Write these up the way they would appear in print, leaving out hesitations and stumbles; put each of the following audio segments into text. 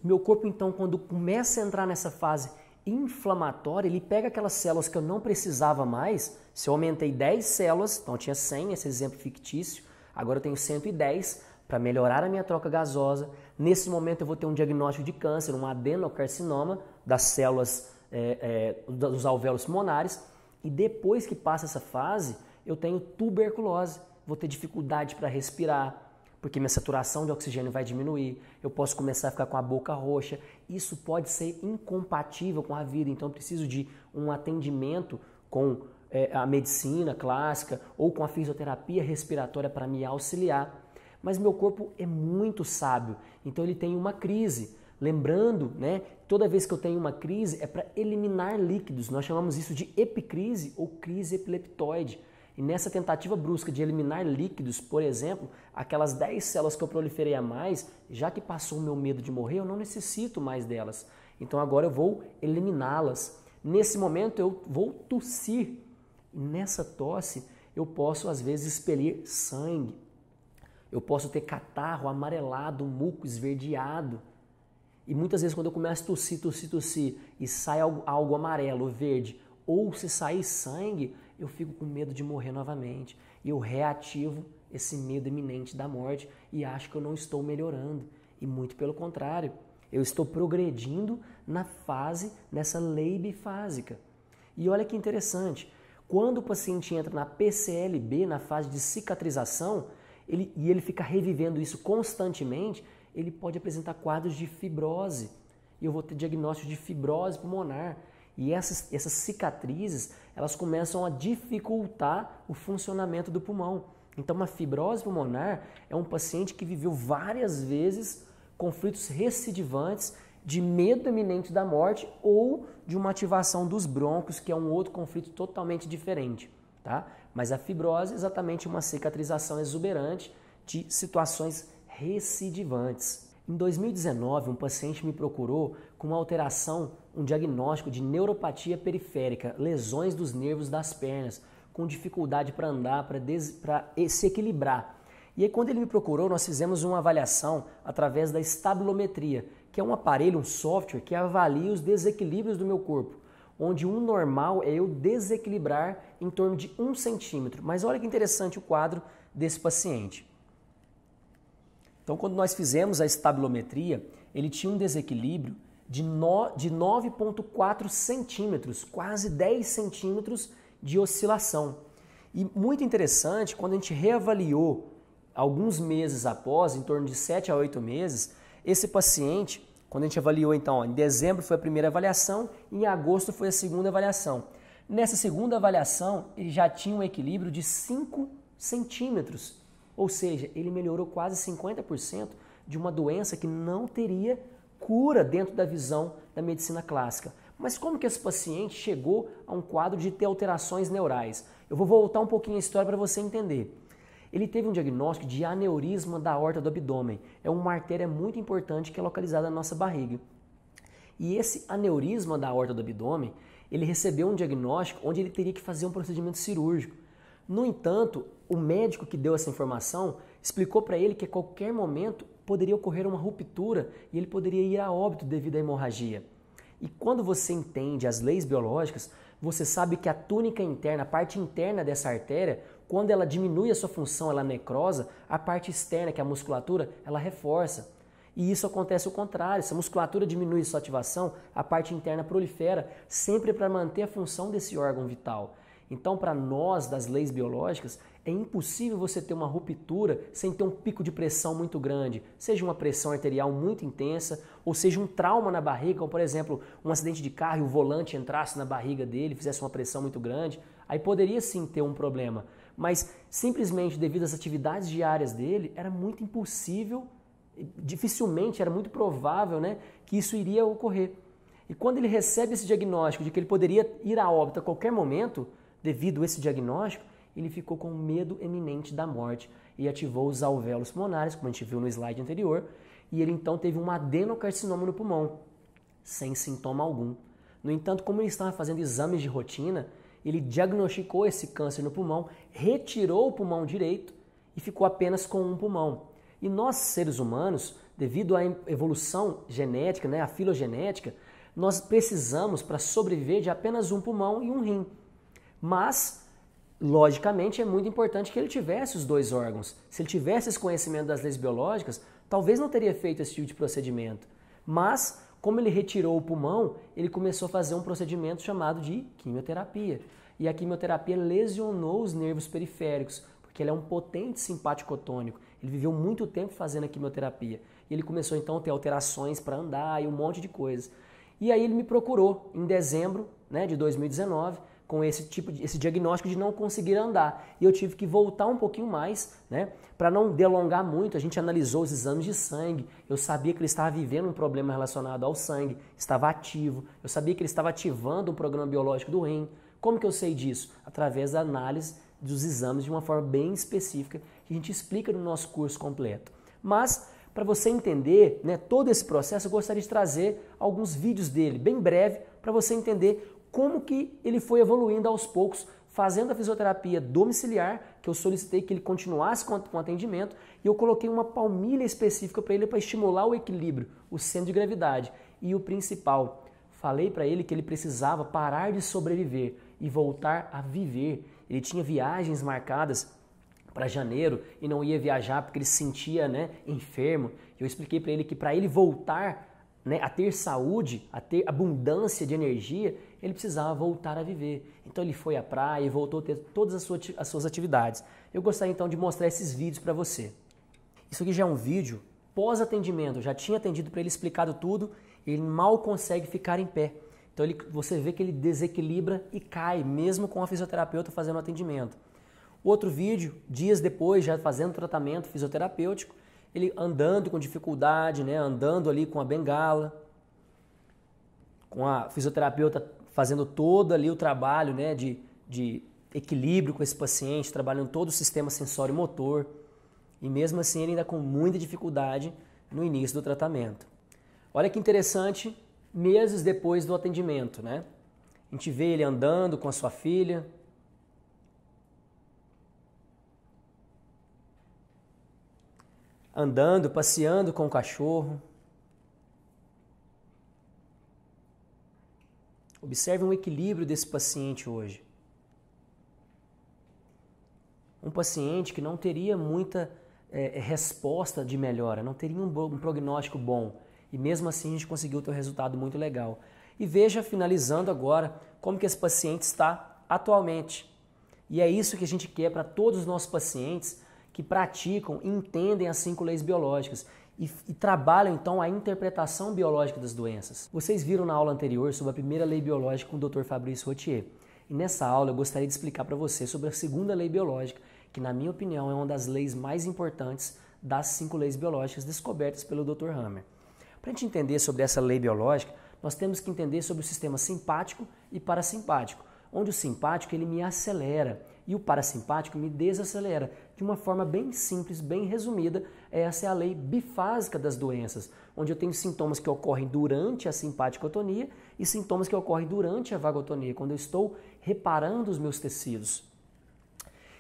Meu corpo, então, quando começa a entrar nessa fase inflamatória, ele pega aquelas células que eu não precisava mais. Se eu aumentei 10 células, então eu tinha 100, esse exemplo fictício, agora eu tenho 110 para melhorar a minha troca gasosa. Nesse momento eu vou ter um diagnóstico de câncer, um adenocarcinoma das células dos alvéolos pulmonares. E depois que passa essa fase, eu tenho tuberculose. Vou ter dificuldade para respirar, porque minha saturação de oxigênio vai diminuir, eu posso começar a ficar com a boca roxa. Isso pode ser incompatível com a vida, então eu preciso de um atendimento com a medicina clássica ou com a fisioterapia respiratória para me auxiliar. Mas meu corpo é muito sábio, então ele tem uma crise. Lembrando, né, toda vez que eu tenho uma crise é para eliminar líquidos, nós chamamos isso de epicrise ou crise epileptoide. E nessa tentativa brusca de eliminar líquidos, por exemplo, aquelas 10 células que eu proliferei a mais, já que passou o meu medo de morrer, eu não necessito mais delas. Então agora eu vou eliminá-las. Nesse momento eu vou tossir. E nessa tosse eu posso às vezes expelir sangue. Eu posso ter catarro amarelado, muco esverdeado. E muitas vezes quando eu começo a tossir e sai algo amarelo, verde, ou se sair sangue, eu fico com medo de morrer novamente. E eu reativo esse medo iminente da morte e acho que eu não estou melhorando. E muito pelo contrário, eu estou progredindo nessa lei bifásica. E olha que interessante, quando o paciente entra na PCLB, na fase de cicatrização, ele fica revivendo isso constantemente, ele pode apresentar quadros de fibrose. E eu vou ter diagnóstico de fibrose pulmonar. E essas cicatrizes, elas começam a dificultar o funcionamento do pulmão. Então, uma fibrose pulmonar é um paciente que viveu várias vezes conflitos recidivantes de medo iminente da morte ou de uma ativação dos brônquios, que é um outro conflito totalmente diferente, tá? Mas a fibrose é exatamente uma cicatrização exuberante de situações recidivantes. Em 2019, um paciente me procurou com uma alteração, um diagnóstico de neuropatia periférica, lesões dos nervos das pernas, com dificuldade para andar, para se equilibrar. E aí, quando ele me procurou, nós fizemos uma avaliação através da estabilometria, que é um aparelho, um software que avalia os desequilíbrios do meu corpo, onde um normal é eu desequilibrar em torno de 1 centímetro. Mas olha que interessante o quadro desse paciente. Então, quando nós fizemos a estabilometria, ele tinha um desequilíbrio de 9,4 centímetros, quase 10 centímetros de oscilação. E muito interessante, quando a gente reavaliou alguns meses após, em torno de 7 a 8 meses, esse paciente, quando a gente avaliou então, em dezembro foi a primeira avaliação, em agosto foi a segunda avaliação. Nessa segunda avaliação, ele já tinha um equilíbrio de 5 centímetros. Ou seja, ele melhorou quase 50% de uma doença que não teria cura dentro da visão da medicina clássica. Mas como que esse paciente chegou a um quadro de ter alterações neurais? Eu vou voltar um pouquinho a história para você entender. Ele teve um diagnóstico de aneurisma da aorta do abdômen. É uma artéria muito importante que é localizada na nossa barriga. E esse aneurisma da aorta do abdômen, ele recebeu um diagnóstico onde ele teria que fazer um procedimento cirúrgico. No entanto, o médico que deu essa informação explicou para ele que a qualquer momento poderia ocorrer uma ruptura e ele poderia ir a óbito devido à hemorragia. E quando você entende as leis biológicas, você sabe que a túnica interna, a parte interna dessa artéria, quando ela diminui a sua função, ela necrosa, a parte externa, que é a musculatura, ela reforça. E isso acontece ao contrário, se a musculatura diminui sua ativação, a parte interna prolifera, sempre para manter a função desse órgão vital. Então, para nós, das leis biológicas, é impossível você ter uma ruptura sem ter um pico de pressão muito grande, seja uma pressão arterial muito intensa, ou seja um trauma na barriga, como por exemplo, um acidente de carro e o volante entrasse na barriga dele, fizesse uma pressão muito grande, aí poderia sim ter um problema. Mas simplesmente devido às atividades diárias dele, era muito impossível, dificilmente, era muito provável, né, que isso iria ocorrer. E quando ele recebe esse diagnóstico de que ele poderia ir a óbito a qualquer momento, devido a esse diagnóstico, ele ficou com medo eminente da morte e ativou os alvéolos pulmonares, como a gente viu no slide anterior, e ele então teve um adenocarcinoma no pulmão, sem sintoma algum. No entanto, como ele estava fazendo exames de rotina, ele diagnosticou esse câncer no pulmão, retirou o pulmão direito e ficou apenas com um pulmão. E nós, seres humanos, devido à evolução genética, né, a filogenética, nós precisamos, para sobreviver, de apenas um pulmão e um rim. Mas, logicamente, é muito importante que ele tivesse os dois órgãos. Se ele tivesse esse conhecimento das leis biológicas, talvez não teria feito esse tipo de procedimento. Mas, como ele retirou o pulmão, ele começou a fazer um procedimento chamado de quimioterapia. E a quimioterapia lesionou os nervos periféricos, porque ele é um potente simpático otônico. Ele viveu muito tempo fazendo a quimioterapia. E ele começou então a ter alterações para andar e um monte de coisas. E aí ele me procurou em dezembro, né, de 2019, com esse diagnóstico de não conseguir andar. E eu tive que voltar um pouquinho mais, né, para não delongar muito. A gente analisou os exames de sangue. Eu sabia que ele estava vivendo um problema relacionado ao sangue, estava ativo. Eu sabia que ele estava ativando um programa biológico do rim. Como que eu sei disso? Através da análise dos exames de uma forma bem específica que a gente explica no nosso curso completo. Mas, para você entender, né, todo esse processo, eu gostaria de trazer alguns vídeos dele, bem breve, para você entender como que ele foi evoluindo aos poucos, fazendo a fisioterapia domiciliar, que eu solicitei que ele continuasse com o atendimento, e eu coloquei uma palmilha específica para ele para estimular o equilíbrio, o centro de gravidade. E o principal, falei para ele que ele precisava parar de sobreviver e voltar a viver. Ele tinha viagens marcadas para janeiro e não ia viajar porque ele se sentia, né, enfermo. Eu expliquei para ele que para ele voltar, né, a ter saúde, a ter abundância de energia, ele precisava voltar a viver. Então ele foi à praia e voltou a ter todas as suas atividades. Eu gostaria então de mostrar esses vídeos para você. Isso aqui já é um vídeo pós-atendimento. Eu já tinha atendido para ele, explicado tudo, ele mal consegue ficar em pé. Então você vê que ele desequilibra e cai, mesmo com a fisioterapeuta fazendo o atendimento. Outro vídeo, dias depois, já fazendo tratamento fisioterapêutico, ele andando com dificuldade, né, andando ali com a bengala, com a fisioterapeuta fazendo todo ali o trabalho, né, de equilíbrio com esse paciente, trabalhando todo o sistema sensório-motor, e mesmo assim ele ainda com muita dificuldade no início do tratamento. Olha que interessante, meses depois do atendimento, né? A gente vê ele andando com a sua filha, andando, passeando com o cachorro. Observe um equilíbrio desse paciente hoje. Um paciente que não teria muita resposta de melhora, não teria um prognóstico bom. E mesmo assim a gente conseguiu ter um resultado muito legal. E veja, finalizando agora, como que esse paciente está atualmente. E é isso que a gente quer para todos os nossos pacientes que praticam e entendem as 5 leis biológicas e trabalham então a interpretação biológica das doenças. Vocês viram na aula anterior sobre a primeira lei biológica com o Dr. Fabrício Rottier. E nessa aula eu gostaria de explicar para você sobre a segunda lei biológica, que na minha opinião é uma das leis mais importantes das 5 leis biológicas descobertas pelo Dr. Hammer. Para a gente entender sobre essa lei biológica, nós temos que entender sobre o sistema simpático e parasimpático, onde o simpático ele me acelera e o parasimpático me desacelera. De uma forma bem simples, bem resumida, essa é a lei bifásica das doenças, onde eu tenho sintomas que ocorrem durante a simpaticotonia e sintomas que ocorrem durante a vagotonia, quando eu estou reparando os meus tecidos.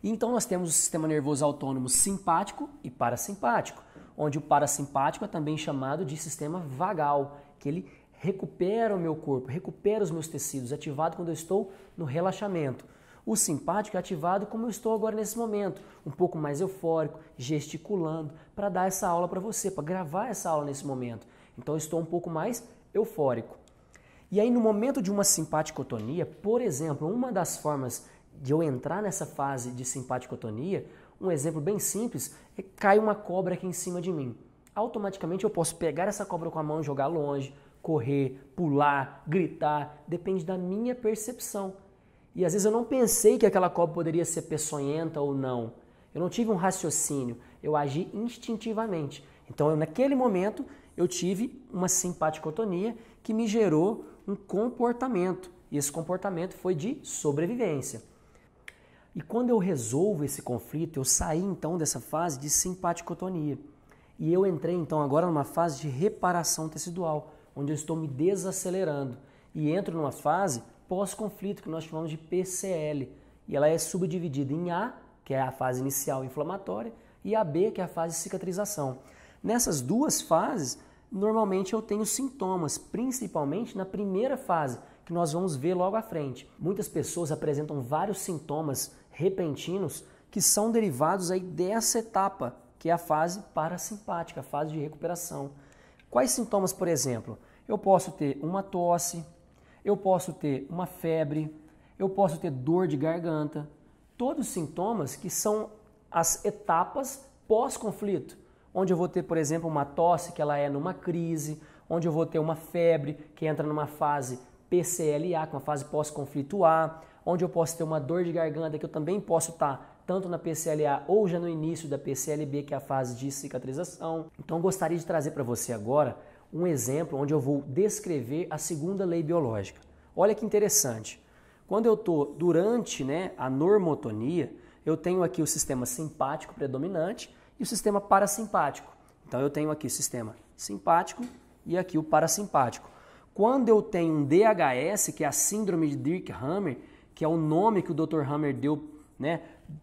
E então nós temos o sistema nervoso autônomo simpático e parasimpático, onde o parasimpático é também chamado de sistema vagal, que ele recupera o meu corpo, recupera os meus tecidos, ativado quando eu estou no relaxamento. O simpático é ativado como eu estou agora nesse momento, um pouco mais eufórico, gesticulando, para dar essa aula para você, para gravar essa aula nesse momento. Então eu estou um pouco mais eufórico. E aí no momento de uma simpaticotonia, por exemplo, uma das formas de eu entrar nessa fase de simpaticotonia, um exemplo bem simples, é que cai uma cobra aqui em cima de mim. Automaticamente eu posso pegar essa cobra com a mão e jogar longe, correr, pular, gritar, depende da minha percepção. E às vezes eu não pensei que aquela cobra poderia ser peçonhenta ou não. Eu não tive um raciocínio, eu agi instintivamente. Então naquele momento eu tive uma simpaticotonia que me gerou um comportamento. E esse comportamento foi de sobrevivência. E quando eu resolvo esse conflito, eu saí então dessa fase de simpaticotonia. E eu entrei então agora numa fase de reparação tecidual, onde eu estou me desacelerando. E entro numa fase pós-conflito, que nós chamamos de PCL. E ela é subdividida em A, que é a fase inicial inflamatória, e a B, que é a fase de cicatrização. Nessas duas fases, normalmente eu tenho sintomas, principalmente na primeira fase, que nós vamos ver logo à frente. Muitas pessoas apresentam vários sintomas repentinos que são derivados aí dessa etapa, que é a fase parasimpática, a fase de recuperação. Quais sintomas, por exemplo? Eu posso ter uma tosse, eu posso ter uma febre, eu posso ter dor de garganta. Todos sintomas que são as etapas pós-conflito, onde eu vou ter, por exemplo, uma tosse que ela é numa crise, onde eu vou ter uma febre que entra numa fase PCLA, que é uma fase pós-conflito A, onde eu posso ter uma dor de garganta que eu também posso estar tanto na PCLA ou já no início da PCLB, que é a fase de cicatrização. Então eu gostaria de trazer para você agora um exemplo onde eu vou descrever a segunda lei biológica. Olha que interessante. Quando eu estou durante a normotonia, eu tenho aqui o sistema simpático predominante e o sistema parasimpático. Então eu tenho aqui o sistema simpático e aqui o parasimpático. Quando eu tenho um DHS, que é a síndrome de Dirk-Hammer, que é o nome que o Dr. Hammer deu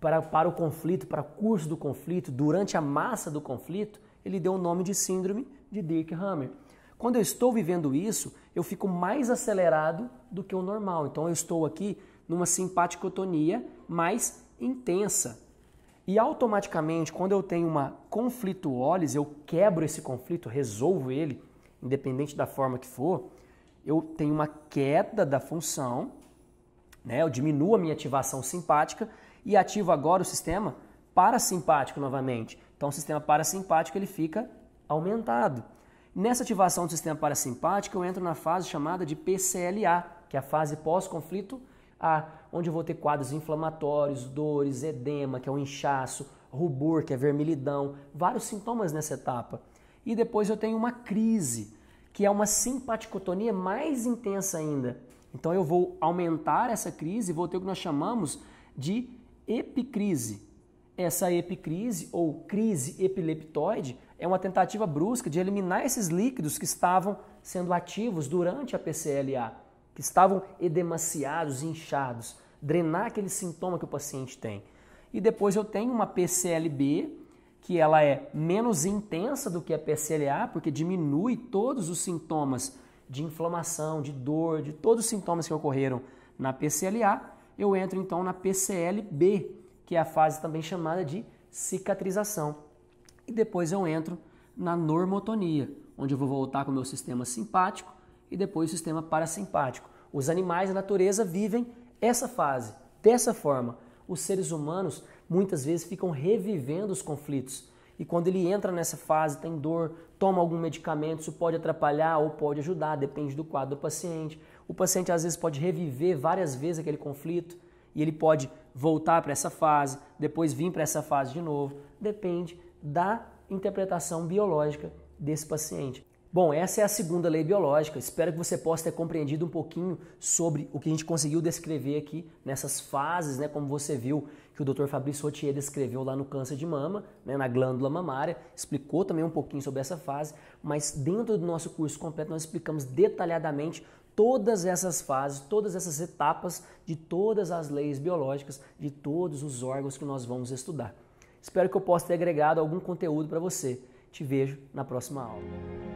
para o conflito, para o curso do conflito, durante a massa do conflito, ele deu o nome de síndrome de Dirk-Hammer. Quando eu estou vivendo isso, eu fico mais acelerado do que o normal. Então eu estou aqui numa simpaticotonia mais intensa. E automaticamente, quando eu tenho uma conflituólise, eu quebro esse conflito, resolvo ele, independente da forma que for, eu tenho uma queda da função, eu diminuo a minha ativação simpática e ativo agora o sistema parasimpático novamente. Então o sistema parasimpático ele fica aumentado. Nessa ativação do sistema parasimpático eu entro na fase chamada de PCLA, que é a fase pós-conflito A, onde eu vou ter quadros inflamatórios, dores, edema, que é o inchaço, rubor, que é vermelhidão, vários sintomas nessa etapa. E depois eu tenho uma crise, que é uma simpaticotonia mais intensa ainda. Então eu vou aumentar essa crise e vou ter o que nós chamamos de epicrise. Essa epicrise ou crise epileptoide é uma tentativa brusca de eliminar esses líquidos que estavam sendo ativos durante a PCLA, que estavam edemaciados, inchados, drenar aquele sintoma que o paciente tem. E depois eu tenho uma PCLB, que ela é menos intensa do que a PCLA, porque diminui todos os sintomas de inflamação, de dor, de todos os sintomas que ocorreram na PCLA. Eu entro então na PCLB, que é a fase também chamada de cicatrização. E depois eu entro na normotonia, onde eu vou voltar com o meu sistema simpático e depois o sistema parasimpático. Os animais da natureza vivem essa fase, dessa forma. Os seres humanos muitas vezes ficam revivendo os conflitos. E quando ele entra nessa fase, tem dor, toma algum medicamento, isso pode atrapalhar ou pode ajudar, depende do quadro do paciente. O paciente às vezes pode reviver várias vezes aquele conflito e ele pode voltar para essa fase, depois vir para essa fase de novo. Depende da interpretação biológica desse paciente. Bom, essa é a segunda lei biológica. Espero que você possa ter compreendido um pouquinho sobre o que a gente conseguiu descrever aqui nessas fases, como você viu que o Dr. Fabrício Rotier descreveu lá no câncer de mama, na glândula mamária, explicou também um pouquinho sobre essa fase, mas dentro do nosso curso completo nós explicamos detalhadamente todas essas fases, todas essas etapas de todas as leis biológicas, de todos os órgãos que nós vamos estudar. Espero que eu possa ter agregado algum conteúdo para você. Te vejo na próxima aula.